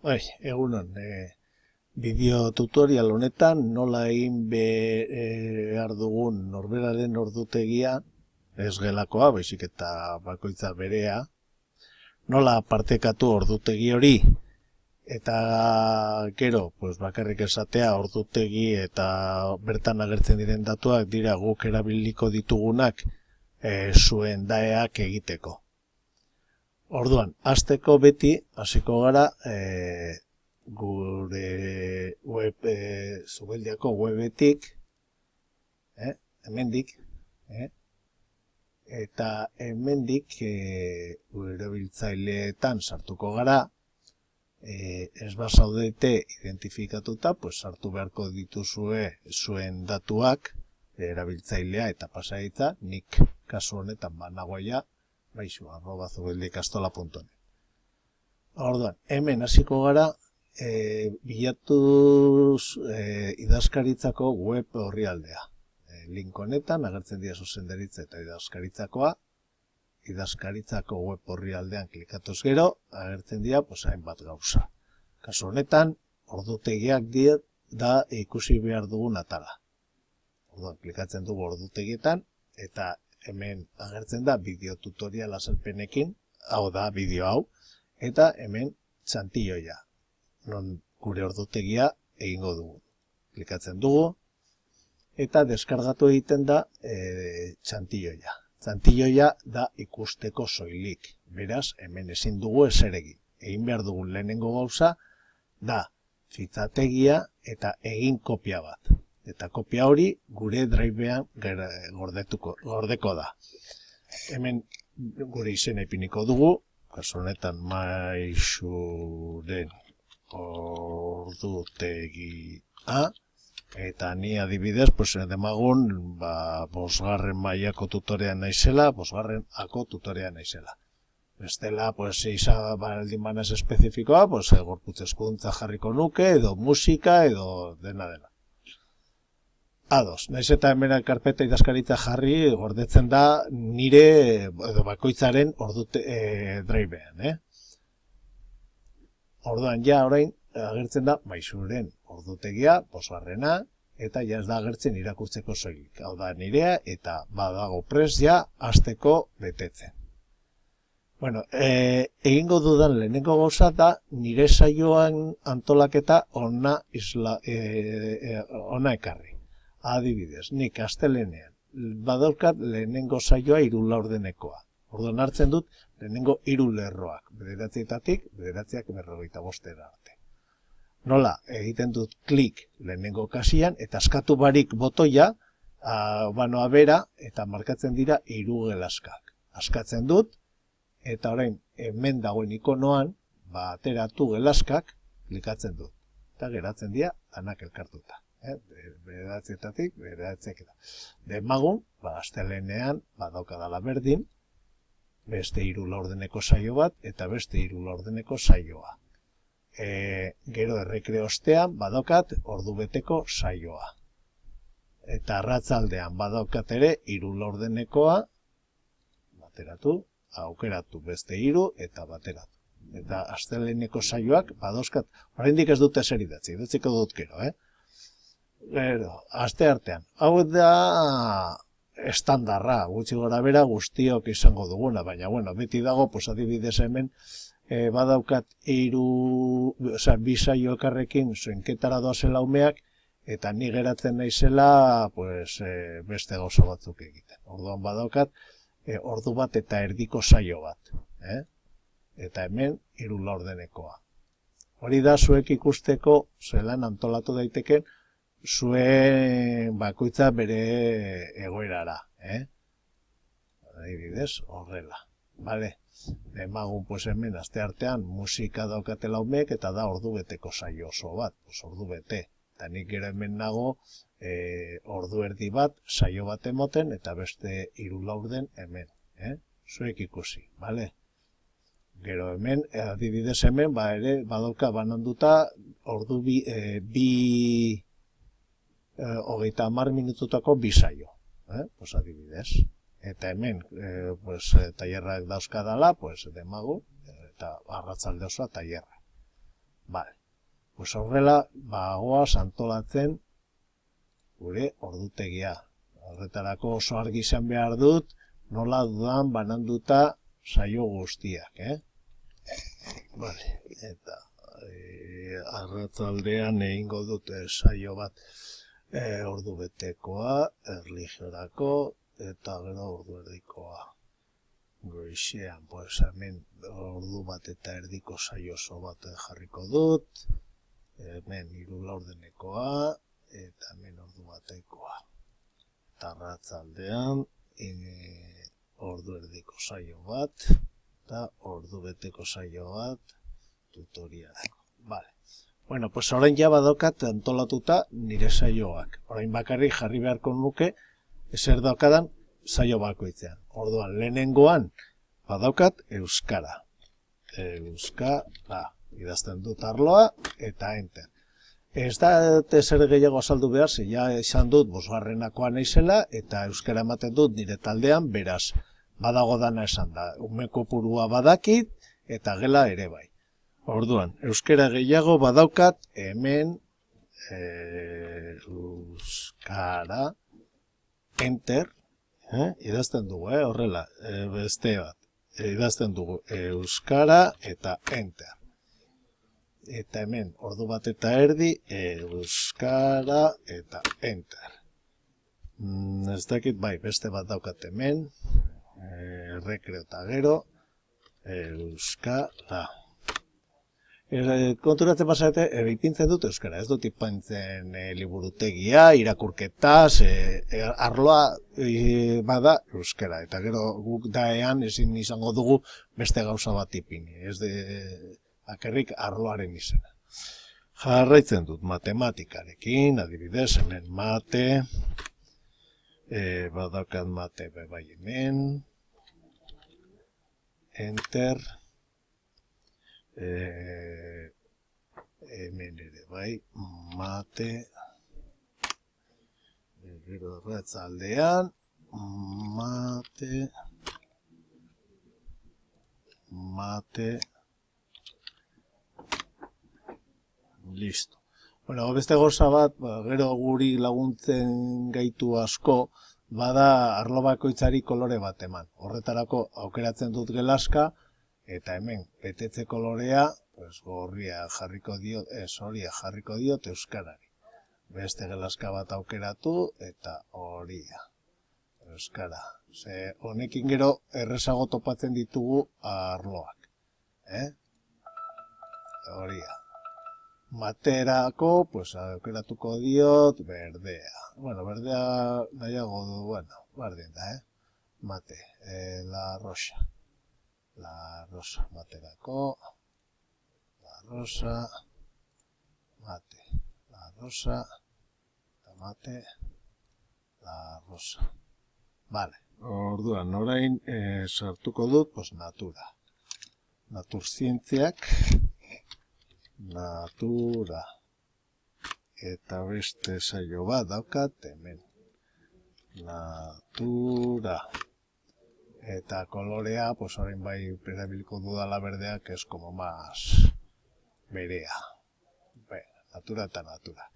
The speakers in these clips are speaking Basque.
Egunon, bideo tutorial honetan nola egin behar dugun norberaren ordutegia, ez gelakoa, baizik eta bakoitza berea, nola partekatu ordutegi hori, eta gero, pues bakarrik esatea ordutegi eta bertan agertzen diren datuak dira guk erabiliko ditugunak zuen daeak egiteko. Orduan, hasteko beti, hasiko gara, gure web, Zubeldiako webetik, hemendik, eta hemendik gure erabiltzaileetan sartuko gara, ez bazaudete identifikatuta, pues sartu beharko dituzue zuen datuak, erabiltzailea eta pasahitza, nik kasu honetan banagoia, @zubeldikastola.net. Orduan, hemen hasiko gara bilatuz idazkaritzako web orrialdea. Link honetan agertzen dira zuzendaritza eta idazkaritzako web orrialdean klikatuz gero, agertzen dira hainbat gauza. Kasu honetan, ordutegiak da ikusi behar dugun atala. Orduan, klikatzen dugu ordutegietan eta hemen agertzen da bideo tutorial azalpenekin, hau da bideo hau, eta hemen txantilloia, non gure ordutegia egingo dugu. Klikatzen dugu, eta deskargatu egiten da txantilloia. Txantilloia da ikusteko soilik, beraz hemen ezin dugu ezer egin. Egin behar dugun lehenengo gauza da fitzategia eta egin kopia bat. Eta kopia hori gure drivean gordeko da. Hemen gure izena ipiniko dugu, kasu honetan Maixuren ordutegia, eta ni adibidez, demagun, 5. mailako tutorean naizela, 5. ako tutorean naizela. Bestela, izan baldin manaz espezifikoa, gorputz hezkuntza jarriko nuke, edo musika, edo dena. Ados, naiz eta hemen karpeta idazkaritza jarri gordetzen da nire edo bakoitzaren drivean. Orduan orain agertzen da Maixuren ordutegia, 5. eta ez da agertzen irakurtzeko soilik. Hau da nirea eta badago prest hasteko betetzen. Egingo dudan lehenengo gauza da nire saioan antolaketa ona ekarri. Adibidez, nik astelenean badaukat lehenengo saioa 3 laurdenekoa. Orduan hartzen dut lehenengo 3 lerroak, 9-etatik 9:45 arte. Nola, egiten dut klik lehenengo kasian eta askatu barik botoia, bera eta markatzen dira 3 gelaskak. Askatzen dut eta orain hemen dagoen ikonoan, ateratu gelaskak, klikatzen dut. Eta geratzen dira danak elkartuta. 9-etatik 9:45. Demagun, astelenean badaukadala berdin, beste 3 laurdeneko saio bat eta beste 3 laurdeneko saioa. Gero errekreo ostean badaukat ordubeteko saioa. Eta arratzaldean badaukat ere 3 laurdenekoa, bateratu, aukeratu beste 3 eta bateratu. Eta asteleneko saioak badauzkat, oraindik ez dute zer idatziko dut gero, aste artean. Hau da estandarra, gutxi gora bera guztiok izango duguna, baina beti dago, adibidez hemen, badaukat 2 saio elkarrekin zuenketara doazela umeak, eta ni geratzen naizela beste gauza batzuk egiten. Orduan badaukat, ordu bat eta erdiko saio bat. Eta hemen 3 laurdenekoa. Hori da zuek ikusteko zelan antolatu daiteken, zuen bakoitza bere egoerara. Adibidez, horrela. Demagun hemen aste artean musika daukatela umeek eta da ordubeteko saio oso bat, ordubete. Eta nik gero hemen nago ordu erdi bat saio bat emoten eta beste 3 laurden hemen. Zuek ikusi, Gero hemen, adibidez hemen, ere badauka bananduta ordu 30 minututako 2 saio. Adibidez. Eta hemen, tailerrak dauzkadala, demagu, eta arratzalde osoa tailerra. Bale. Pues horrela, goaz antolatzen gure ordutegia. Horretarako oso argi izan behar dut, nola dudan bananduta saio guztiak, Bale, eta arratzaldean egingo dut saio bat ordu betekoa, erlijiorako, eta gero ordu erdikoa. Goizean, pues hemen ordu bat eta erdiko saio oso bat jarriko dut, hemen 3 laurdenekoa, eta hemen ordu batekoa. Eta arratzaldean, ordu erdiko saio bat, eta ordu beteko saio bat, tutorialako. Vale. Bueno, pues orain ja badokat antolatuta nire saioak. Orain bakarrik jarri beharko nuke, ezer daukadan saio bakoitzean. Orduan, lehenengoan badaukat euskara. Euskara. Idazten dut arloa eta enter. Ez da ezer gehiago azaldu behar, ze ja esan dut bosgarrenakoa naizela eta euskara ematen dut nire taldean, beraz, badago dana esan da. Ume kopurua badakit eta gela ere bai. Orduan, euskara gehiago badaukat hemen euskara enter, idazten dugu, horrela, beste bat, idazten dugu euskara eta enter. Eta hemen, ordu bat eta erdi, euskara eta enter. Ez dakit, bai, beste bat daukat hemen, errekreo eta gero, euskara. Konturatzen pasate, ipintzen dut euskara, ez dut ipintzen liburutegia, irakurketaz, arloa bada euskara, eta gero guk daean ezin izango dugu beste gauza bat ipini, ez de bakarrik arloaren izena. Jarraitzen dut matematikarekin, adibidez, hemen mate, badaukat mate bai hemen, enter, hemen ere bai, mate, gero arratzaldean, mate, listo. Bueno, beste gauza bat, gero guri laguntzen gaitu asko, bada arlo bakoitzari kolore bat eman. Horretarako aukeratzen dut gelaska, eta hemen betetze kolorea, pues gorria jarriko diot, horia jarriko diot euskarari. Beste gelaska bat aukeratu eta horia. Euskara. Ze honekin gero errezago topatzen ditugu arloak. Horia. Materako, pues aukeratuko diot berdea. Bueno, berdea nahiago du, bueno, bardin da, Mate, la rosa. La rosa, materako, la rosa, mate, la rosa, mate, la rosa. Vale, orduan, orain sartuko dut, pues natura. Naturzientziak, natura. Eta beste saio bat daukat hemen. Natura. Eta kolorea, pues orain bai erabiliko dudala berdea, que es como más berea. Natura eta natura.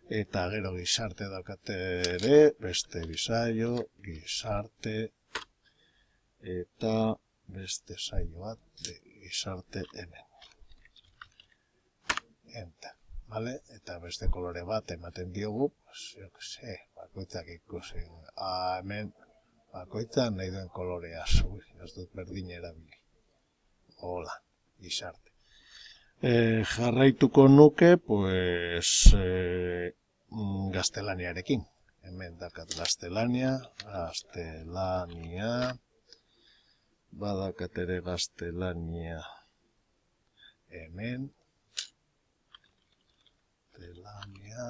Eta gero gizarte daukate ere, beste bisaio, gizarte, eta beste saio bat, gizarte hemen. Enter, vale? Eta beste kolore bat ematen diogu, pues, yo que sé, bakoitzak ikusi, hemen, bakoitzak nahi duen koloreaz, ez dut berdin erabili. Hola, gizarte. Jarraituko nuke, pues, gaztelaniarekin. Hemen dakat gaztelania, badakat ere gaztelania hemen, gaztelania,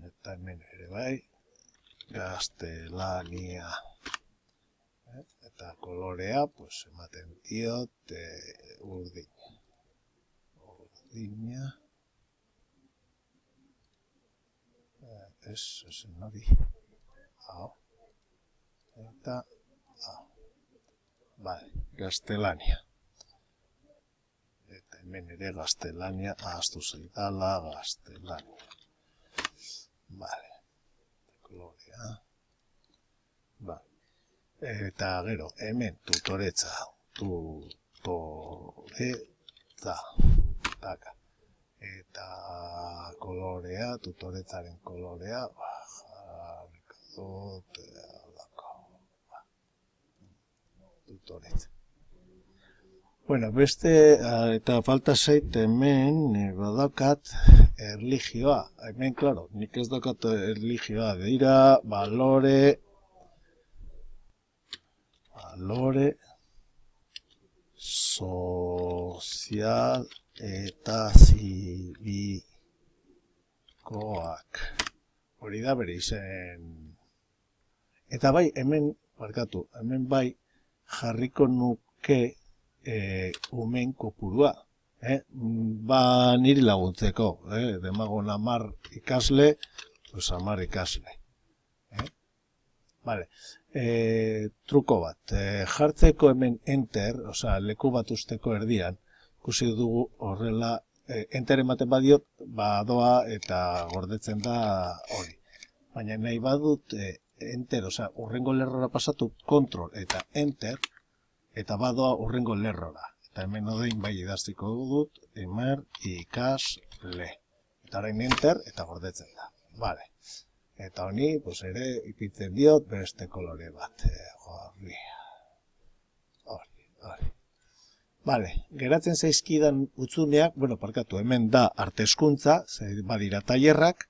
eta hemen ere bai, gaztelania. Eta kolorea, pues, ematen diot urdina. Urdina. Ez hori. Hau. Eta, hau. Vale, gaztelania. Eta hemen ere gaztelania, ahaztu zaidala, gaztelania. Vale, kolorea. Vale. Eta gero, hemen tutoretza. Tutoretza. Taka. Eta kolorea, tutoretzaren kolorea, jarriko dut, tutoretza. Bueno, beste, eta falta zait hemen, badaukat erlijioa. Hemen, klaro, nik ez daukat erlijioa. Dira, balore sozial eta zibikoak. Hori da bere izen. Eta bai, hemen, barkatu, hemen bai jarriko nuke umen kopurua. Ba niri laguntzeko, demagon 10 ikasle, pues 10 ikasle. Vale. Truko bat, jartzeko hemen enter, osea, leku bat usteko erdian, ikusi dugu horrela, enter ematen badiot, badoa eta gordetzen da hori. Baina nahi badut enter, osea, urrengo lerrora pasatu, kontrol eta enter, eta badoa urrengo lerrora. Eta hemen odein bai idaztiko dut, emer ikasle. Eta orain enter eta gordetzen da. Vale. Eta honi, pues ere, ipitzen diot beste kolore bat. Hori. Vale, geratzen zaizkidan utzuneak, bueno, parkatu, hemen da arte hezkuntza, badira tailerrak,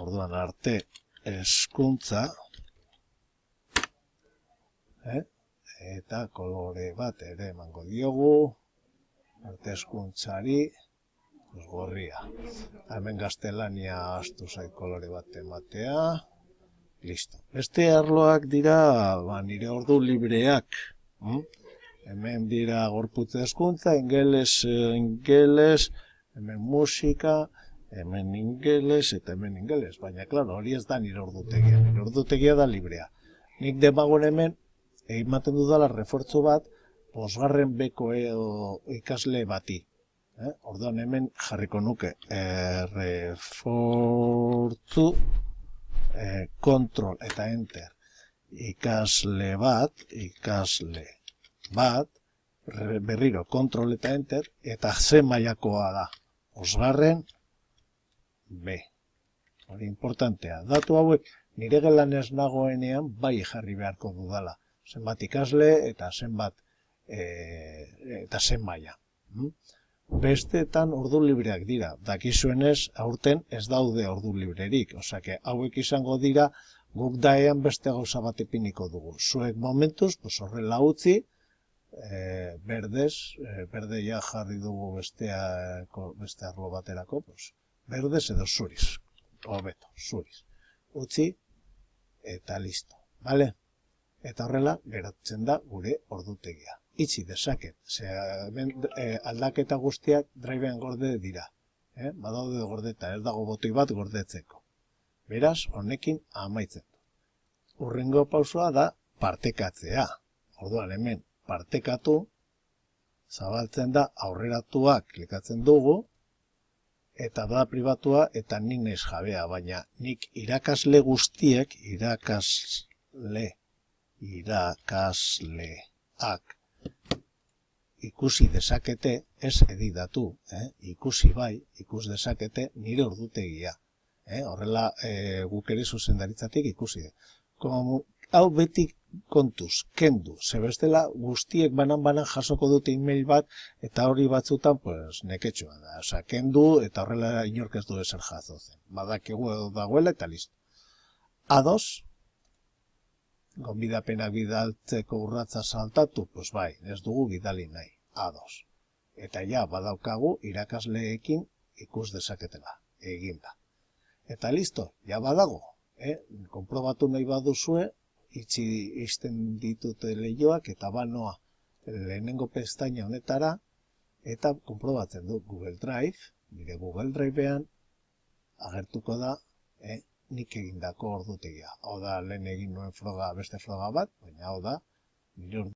orduan arte hezkuntza, eta kolore bat ere emango diogu, arte hezkuntzari, gorria. Hemen gaztelania astu zait kolore bat ematea. Listo. Beste arloak dira nire ordu libreak. Hemen dira gorputz hezkuntza, ingeles, hemen musika, hemen ingeles eta hemen ingeles. Baina, klaro, hori ez da nire ordutegia. Nire ordutegia da librea. Nik demagun hemen, ematen dudala refortzu bat, 5. beko ikasle bati. Orduan hemen jarriko nuke refortzu, kontrol eta enter, ikasle bat, berriro kontrol eta enter, eta ze mailakoa da, 5. B. Hori importantea. Datu hauek nire gelan ez nagoenean bai jarri beharko dudala. Zenbat ikasle eta zenbat eta zen maila. Besteetan ordu libreak dira. Dakizuenez, aurten ez daude ordu librerik. Osake, hauek izango dira, guk daean beste gauza bat ipiniko dugu. Zuek momentuz, horrela utzi, berde ja jarri dugu beste arlo baterako, berdez edo zuriz. Hobeto, zuriz. Utzi, eta listo. Bale? Eta horrela, geratzen da gure ordutegia. Itxi dezaket, aldaketa guztiak drivean gorde dira. Badaude gordeta, ez dago botoi bat gordetzeko. Beraz, honekin amaitzen du. Urrengo pausoa da partekatzea. Orduan hemen partekatu, zabaltzen da aurreratuak klikatzen dugu, eta da pribatua eta nik naiz jabea, baina nik irakasle guztiek, irakasleak ikusi dezakete, ez editatu, ikusi bai, ikus dezakete nire ordutegia. Horrela guk ere zuzendaritzatik ikusi. Hau beti kontuz, kendu, zebestela guztiek banan-banan jasoko dute email bat, eta hori batzutan, neketxoa da. Osa, kendu eta horrela inork ez du ezer jazozen. Badakigu dagoela eta listo. A2, gonbidapenak bidaltzeko urratza saltatu, bai, ez dugu bidali nahi, A2. Eta ja, badaukagu irakasleekin ikus dezaketela, eginda. Eta listo, ja badago, konprobatu nahi baduzue, izten ditute lehioak eta banoa lehenengo pestaina honetara, eta konprobatzen du Google Drive, nire Google Drivean, agertuko da, nik egindako ordutegia. Hau da, lehen egin nuen beste froga bat, baina hau da, nire